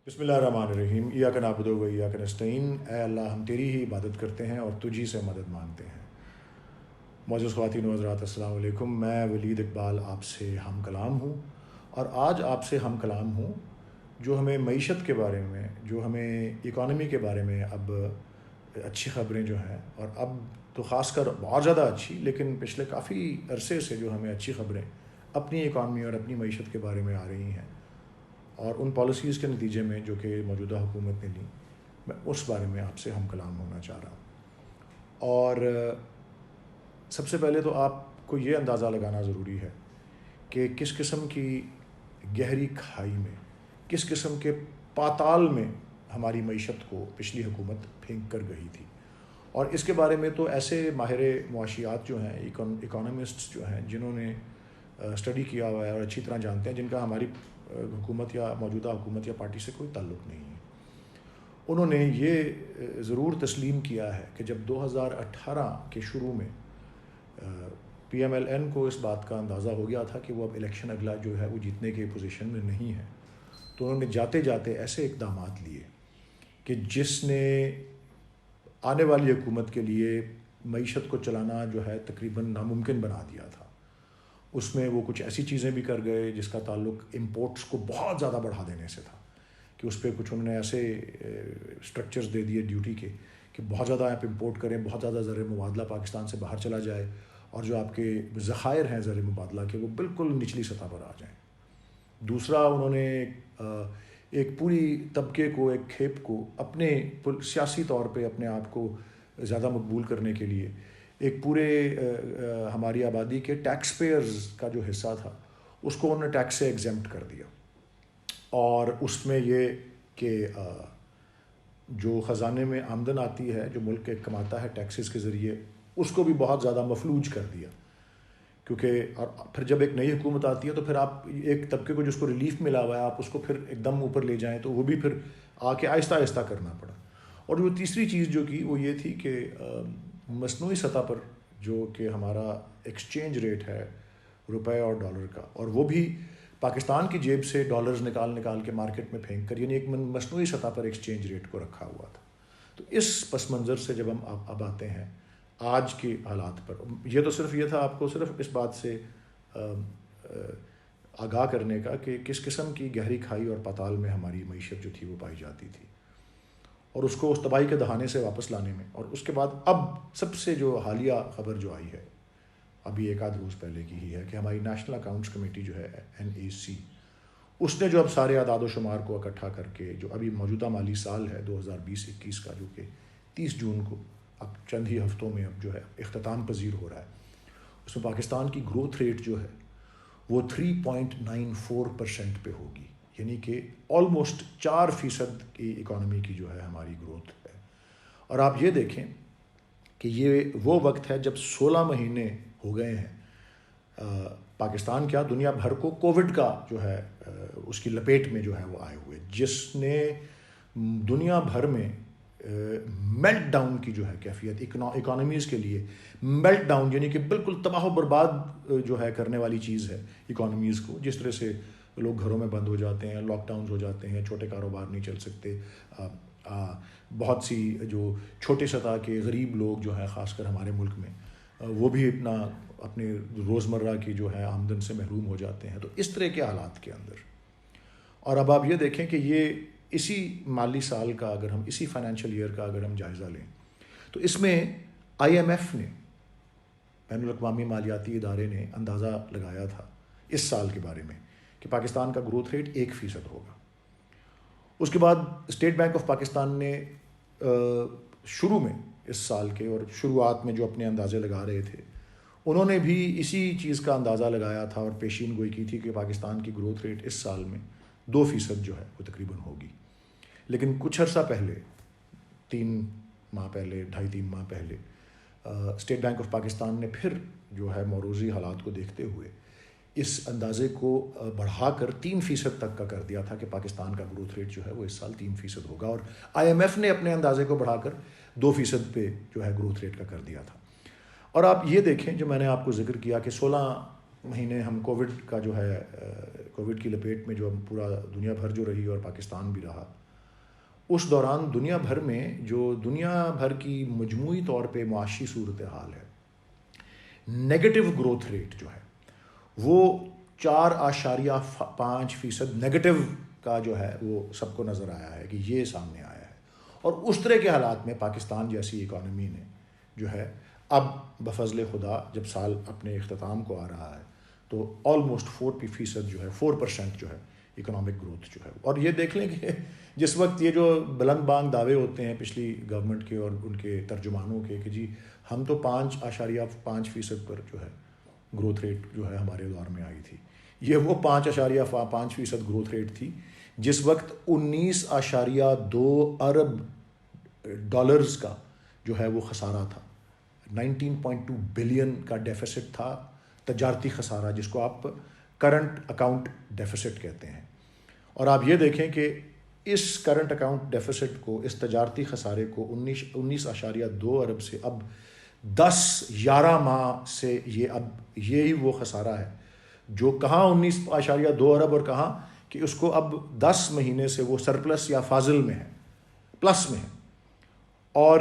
بسم اللہ الرحمن الرحیم، ایاک نعبد و ایاک نستعین۔ اے اللہ، ہم تیری ہی عبادت کرتے ہیں اور تجھی سے مدد مانگتے ہیں۔ معزز خواتین و حضرات، السلام علیکم۔ میں ولید اقبال آپ سے ہم کلام ہوں، اور آج آپ سے ہم کلام ہوں جو ہمیں معیشت کے بارے میں، جو ہمیں اکانومی کے بارے میں اب اچھی خبریں جو ہیں، اور اب تو خاص کر بہت زیادہ اچھی، لیکن پچھلے کافی عرصے سے جو ہمیں اچھی خبریں اپنی اکانومی اور اپنی معیشت کے بارے میں آ رہی ہیں، اور ان پالیسیز کے نتیجے میں جو کہ موجودہ حکومت نے لی، میں اس بارے میں آپ سے ہم کلام ہونا چاہ رہا ہوں۔ اور سب سے پہلے تو آپ کو یہ اندازہ لگانا ضروری ہے کہ کس قسم کی گہری کھائی میں، کس قسم کے پاتال میں ہماری معیشت کو پچھلی حکومت پھینک کر گئی تھی۔ اور اس کے بارے میں تو ایسے ماہر معاشیات جو ہیں، اکانومسٹس جو ہیں، جنہوں نے اسٹڈی کیا ہوا ہے اور اچھی طرح جانتے ہیں، جن کا ہماری حکومت یا موجودہ حکومت یا پارٹی سے کوئی تعلق نہیں ہے، انہوں نے یہ ضرور تسلیم کیا ہے کہ جب 2018 کے شروع میں پی ایم ایل این کو اس بات کا اندازہ ہو گیا تھا کہ وہ اب الیکشن اگلا جو ہے وہ جیتنے کے پوزیشن میں نہیں ہے، تو انہوں نے جاتے جاتے ایسے اقدامات لیے کہ جس نے آنے والی حکومت کے لیے معیشت کو چلانا جو ہے تقریباً ناممکن بنا دیا تھا۔ اس میں وہ کچھ ایسی چیزیں بھی کر گئے جس کا تعلق امپورٹس کو بہت زیادہ بڑھا دینے سے تھا، کہ اس پہ کچھ انہوں نے ایسے اسٹرکچرز دے دیے ڈیوٹی کے کہ بہت زیادہ آپ امپورٹ کریں، بہت زیادہ زر مبادلہ پاکستان سے باہر چلا جائے، اور جو آپ کے ذخائر ہیں زر مبادلہ کے وہ بالکل نچلی سطح پر آ جائیں۔ دوسرا، انہوں نے ایک پوری طبقے کو، ایک کھیپ کو اپنے سیاسی طور پہ اپنے آپ کو زیادہ مقبول کرنے کے لیے ایک پورے ہماری آبادی کے ٹیکس پیئرز کا جو حصہ تھا اس کو انہوں نے ٹیکس سے ایگزمپٹ کر دیا، اور اس میں یہ کہ جو خزانے میں آمدن آتی ہے، جو ملک کماتا ہے ٹیکسز کے ذریعے، اس کو بھی بہت زیادہ مفلوج کر دیا، کیونکہ اور پھر جب ایک نئی حکومت آتی ہے تو پھر آپ ایک طبقے کو جس کو ریلیف ملا ہوا ہے، آپ اس کو پھر ایک دم اوپر لے جائیں تو وہ بھی پھر آ کے آہستہ آہستہ کرنا پڑا۔ اور جو تیسری چیز جو کی وہ یہ تھی کہ مصنوعی سطح پر جو کہ ہمارا ایکسچینج ریٹ ہے روپے اور ڈالر کا، اور وہ بھی پاکستان کی جیب سے ڈالرز نکال کے مارکیٹ میں پھینک کر، یعنی ایک مصنوعی سطح پر ایکسچینج ریٹ کو رکھا ہوا تھا۔ تو اس پس منظر سے جب ہم اب آتے ہیں آج کے حالات پر، یہ تو صرف یہ تھا آپ کو صرف اس بات سے آگاہ کرنے کا کہ کس قسم کی گہری کھائی اور پاتال میں ہماری معیشت جو تھی وہ پائی جاتی تھی، اور اس کو اس تباہی کے دہانے سے واپس لانے میں۔ اور اس کے بعد اب سب سے جو حالیہ خبر جو آئی ہے، ابھی ایک آدھ روز پہلے کی ہی ہے، کہ ہماری نیشنل اکاؤنٹس کمیٹی جو ہے NAC، اس نے جو اب سارے اعداد و شمار کو اکٹھا کر کے جو ابھی موجودہ مالی سال ہے 2020-21 کا، جو کہ 30 جون کو اب چند ہی ہفتوں میں اب جو ہے اختتام پذیر ہو رہا ہے، اس میں پاکستان کی گروتھ ریٹ جو ہے وہ 3.94% پہ ہوگی، یعنی کہ آلموسٹ 4% کی اکانومی کی جو ہے ہماری گروتھ ہے۔ اور آپ یہ دیکھیں کہ یہ وہ وقت ہے جب 16 مہینے ہو گئے ہیں پاکستان کیا دنیا بھر کو کووڈ کا جو ہے اس کی لپیٹ میں جو ہے وہ آئے ہوئے، جس نے دنیا بھر میں میلٹ ڈاؤن کی جو ہے کیفیت اکانومیز کے لیے، میلٹ ڈاؤن یعنی کہ بالکل تباہ و برباد جو ہے کرنے والی چیز ہے اکانومیز کو، جس طرح سے لوگ گھروں میں بند ہو جاتے ہیں، لاک ڈاؤنز ہو جاتے ہیں، چھوٹے کاروبار نہیں چل سکتے، بہت سی جو چھوٹے سطح کے غریب لوگ جو ہیں خاص کر ہمارے ملک میں، وہ بھی اپنے روزمرہ کی جو ہے آمدن سے محروم ہو جاتے ہیں۔ تو اس طرح کے حالات کے اندر، اور اب آپ یہ دیکھیں کہ یہ اسی مالی سال کا اگر ہم اسی فائنینشیل ایئر کا اگر ہم جائزہ لیں تو اس میں IMF نے، بین الاقوامی مالیاتی ادارے نے اندازہ لگایا تھا اس سال کے بارے میں کہ پاکستان کا گروتھ ریٹ 1% ہوگا۔ اس کے بعد اسٹیٹ بینک آف پاکستان نے شروع میں اس سال کے اور شروعات میں جو اپنے اندازے لگا رہے تھے، انہوں نے بھی اسی چیز کا اندازہ لگایا تھا اور پیشین گوئی کی تھی کہ پاکستان کی گروتھ ریٹ اس سال میں 2% جو ہے وہ تقریباً ہوگی۔ لیکن کچھ عرصہ پہلے، 3 ماہ پہلے، 2.5-3 ماہ پہلے، اسٹیٹ بینک آف پاکستان نے پھر جو ہے موروثی حالات کو دیکھتے ہوئے اس اندازے کو بڑھا کر 3% تک کا کر دیا تھا کہ پاکستان کا گروتھ ریٹ جو ہے وہ اس سال 3% ہوگا، اور IMF نے اپنے اندازے کو بڑھا کر 2% پہ جو ہے گروتھ ریٹ کا کر دیا تھا۔ اور آپ یہ دیکھیں جو میں نے آپ کو ذکر کیا کہ 16 مہینے ہم کووڈ کا جو ہے کووڈ کی لپیٹ میں جو ہم پورا دنیا بھر جو رہی اور پاکستان بھی رہا، اس دوران دنیا بھر میں جو دنیا بھر کی مجموعی طور پہ معاشی صورتحال ہے، نیگیٹو گروتھ ریٹ جو ہے وہ 4.5% نیگیٹو کا جو ہے وہ سب کو نظر آیا ہے کہ یہ سامنے آیا ہے. اور اس طرح کے حالات میں پاکستان جیسی اکانومی نے جو ہے اب بفضل خدا جب سال اپنے اختتام کو آ رہا ہے تو آلموسٹ 4% جو ہے 4% جو ہے اکنامک گروتھ جو ہے. اور یہ دیکھ لیں کہ جس وقت یہ جو بلند بانگ دعوے ہوتے ہیں پچھلی گورنمنٹ کے اور ان کے ترجمانوں کے کہ جی ہم تو 5.5% پر جو ہے گروتھ ریٹ جو ہے ہمارے دور میں آئی تھی، یہ وہ 5.5% گروتھ ریٹ تھی جس وقت 19.2 ارب ڈالرز کا جو ہے وہ خسارہ تھا، 19.2 بلین کا ڈیفیسٹ تھا، تجارتی خسارہ جس کو آپ کرنٹ اکاؤنٹ ڈیفیسٹ کہتے ہیں. اور آپ یہ دیکھیں کہ اس کرنٹ اکاؤنٹ ڈیفیسٹ کو، اس تجارتی خسارے کو 19.2 ارب سے اب 10-11 ماہ سے یہی وہ خسارہ ہے جو کہاں 19.2 ارب اور کہاں کہ اس کو اب 10 مہینے سے وہ سرپلس یا فاضل میں ہے، پلس میں ہے. اور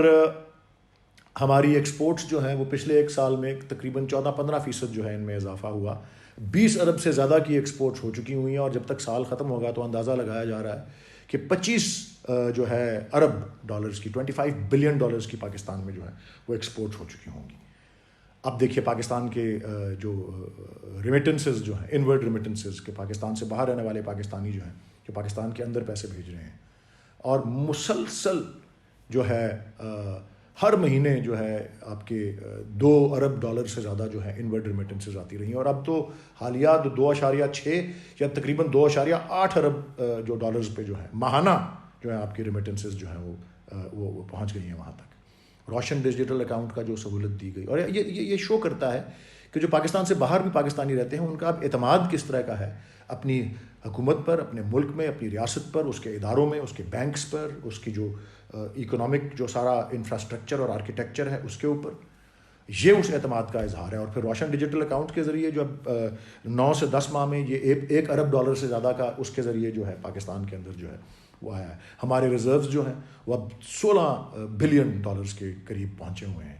ہماری ایکسپورٹس جو ہیں وہ پچھلے ایک سال میں تقریباً 14-15% جو ہے ان میں اضافہ ہوا، 20 ارب سے زیادہ کی ایکسپورٹس ہو چکی ہوئی ہیں. اور جب تک سال ختم ہوگا تو اندازہ لگایا جا رہا ہے کہ 25 جو ہے ارب ڈالرز کی، 25 بلین ڈالرز کی پاکستان میں جو ہے وہ ایکسپورٹ ہو چکی ہوں گی. اب دیکھیے پاکستان کے جو ریمیٹنسز جو ہیں، انورڈ ریمیٹنسز کے پاکستان سے باہر رہنے والے پاکستانی جو ہیں جو پاکستان کے اندر پیسے بھیج رہے ہیں، اور مسلسل جو ہے ہر مہینے جو ہے آپ کے 2 ارب ڈالر سے زیادہ جو ہے انورڈ ریمیٹنسز آتی رہی ہیں. اور اب تو حالیہ 2.6 یا تقریباً 2.8 ارب جو ڈالرز پہ جو ہے ماہانہ جو ہے آپ کی ریمیٹنسز جو ہیں وہ پہنچ گئی ہیں وہاں تک. روشن ڈیجیٹل اکاؤنٹ کا جو سہولت دی گئی، اور یہ شو کرتا ہے کہ جو پاکستان سے باہر بھی پاکستانی رہتے ہیں ان کا اب اعتماد کس طرح کا ہے اپنی حکومت پر، اپنے ملک میں، اپنی ریاست پر، اس کے اداروں میں، اس کے بینکس پر، اس کی جو اکنامک جو سارا انفراسٹرکچر اور آرکیٹیکچر ہے اس کے اوپر. یہ اس اعتماد کا اظہار ہے. اور پھر روشن ڈیجیٹل اکاؤنٹ کے ذریعے جو اب 9 سے 10 ماہ میں یہ 1 ارب ڈالر سے زیادہ کا اس کے ذریعے جو ہے پاکستان کے اندر جو ہے وہ آیا ہے. ہمارے ریزروز جو ہیں وہ اب 16 بلین ڈالرز کے قریب پہنچے ہوئے ہیں.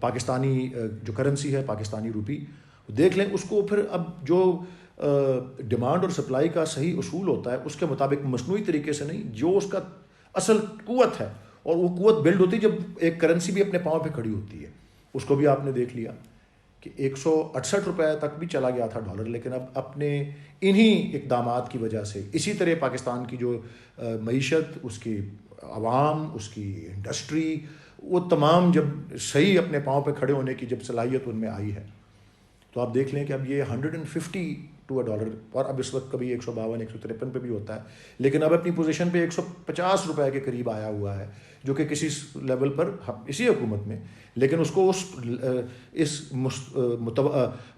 پاکستانی جو کرنسی ہے پاکستانی روپی دیکھ لیں اس کو پھر اب جو ڈیمانڈ اور سپلائی کا صحیح اصول ہوتا ہے اس کے مطابق مصنوعی طریقے سے نہیں، جو اس کا اصل قوت ہے، اور وہ قوت بلڈ ہوتی ہے جب ایک کرنسی بھی اپنے پاؤں پہ کھڑی ہوتی ہے. اس کو بھی آپ نے دیکھ لیا کہ 168 روپے تک بھی چلا گیا تھا ڈالر، لیکن اب اپنے انہی اقدامات کی وجہ سے اسی طرح پاکستان کی جو معیشت، اس کی عوام، اس کی انڈسٹری، وہ تمام جب صحیح اپنے پاؤں پہ کھڑے ہونے کی جب صلاحیت ان میں آئی ہے تو آپ دیکھ لیں کہ اب یہ 150 ٹو ڈالر، اور اب اس وقت کبھی 152 153 پہ بھی ہوتا ہے، لیکن اب اپنی پوزیشن پہ 150 روپے کے قریب آیا ہوا ہے، جو کہ کسی لیول پر اسی حکومت میں، لیکن اس کو اس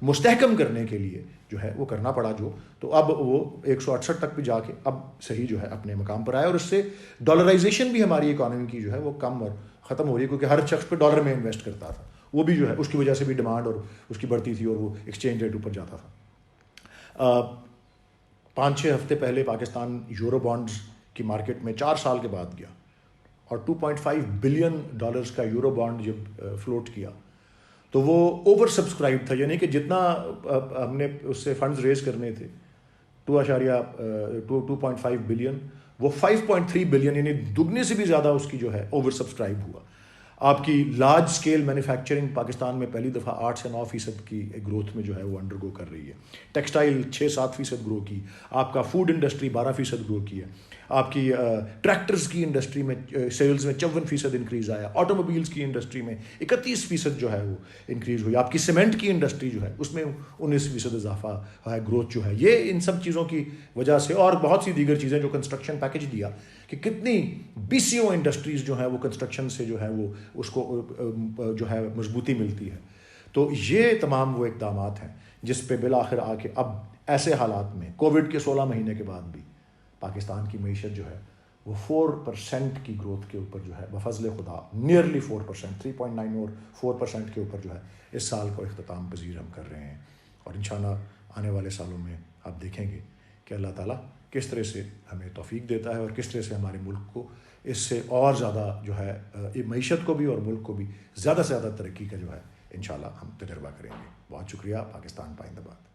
مستحکم کرنے کے لیے جو ہے وہ کرنا پڑا تو اب وہ 168 تک بھی جا کے اب صحیح جو ہے اپنے مقام پر آیا. اور اس سے ڈالرائزیشن بھی ہماری اکانومی کی جو ہے وہ کم اور ختم ہو رہی ہے، کیونکہ ہر شخص پہ ڈالر میں انویسٹ کرتا تھا، وہ بھی جو ہے اس کی وجہ سے بھی ڈیمانڈ اور اس کی بڑھتی تھی اور وہ ایکسچینج ریٹ اوپر جاتا تھا. 5-6 ہفتے پہلے پاکستان یورو بانڈز کی مارکیٹ میں 4 سال کے بعد گیا اور 2.5 بلین ڈالرز کا یورو بانڈ جب فلوٹ کیا تو وہ اوور سبسکرائب تھا، یعنی کہ جتنا ہم نے اس سے فنڈز ریز کرنے تھے 2.5 بلین، وہ 5.3 بلین یعنی دگنے سے بھی زیادہ اس کی جو ہے اوور سبسکرائب ہوا. آپ کی لارج اسکیل مینوفیکچرنگ پاکستان میں پہلی دفعہ 8 سے 9% کی گروتھ میں جو ہے وہ انڈر گو کر رہی ہے. ٹیکسٹائل 6-7% گرو کی، آپ کا فوڈ انڈسٹری 12% گرو کی ہے، آپ کی ٹریکٹرز کی انڈسٹری میں سیلز میں 54% انکریز آیا، آٹو موبائلز کی انڈسٹری میں 31% جو ہے وہ انکریز ہوئی، آپ کی سیمنٹ کی انڈسٹری جو ہے اس میں 19% اضافہ ہے، گروتھ جو ہے. یہ ان سب چیزوں کی وجہ سے اور بہت سی دیگر چیزیں جو کنسٹرکشن پیکج دیا کہ کتنی BCO انڈسٹریز جو ہیں وہ کنسٹرکشن سے جو ہے وہ اس کو جو ہے مضبوطی ملتی ہے. تو یہ تمام وہ اقدامات ہیں جس پہ بالآخر آ کے اب ایسے حالات میں کووڈ کے 16 مہینے کے بعد بھی پاکستان کی معیشت جو ہے وہ 4% کی گروتھ کے اوپر جو ہے بفضل خدا نیئرلی 4%، 3.9 اور 4% کے اوپر جو ہے اس سال کو اختتام پذیر ہم کر رہے ہیں. اور انشاءاللہ آنے والے سالوں میں آپ دیکھیں گے کہ اللہ تعالیٰ کس طرح سے ہمیں توفیق دیتا ہے اور کس طرح سے ہمارے ملک کو اس سے اور زیادہ جو ہے معیشت کو بھی اور ملک کو بھی زیادہ سے زیادہ ترقی کا جو ہے انشاءاللہ ہم تجربہ کریں گے. بہت شکریہ. پاکستان پائندہ باد.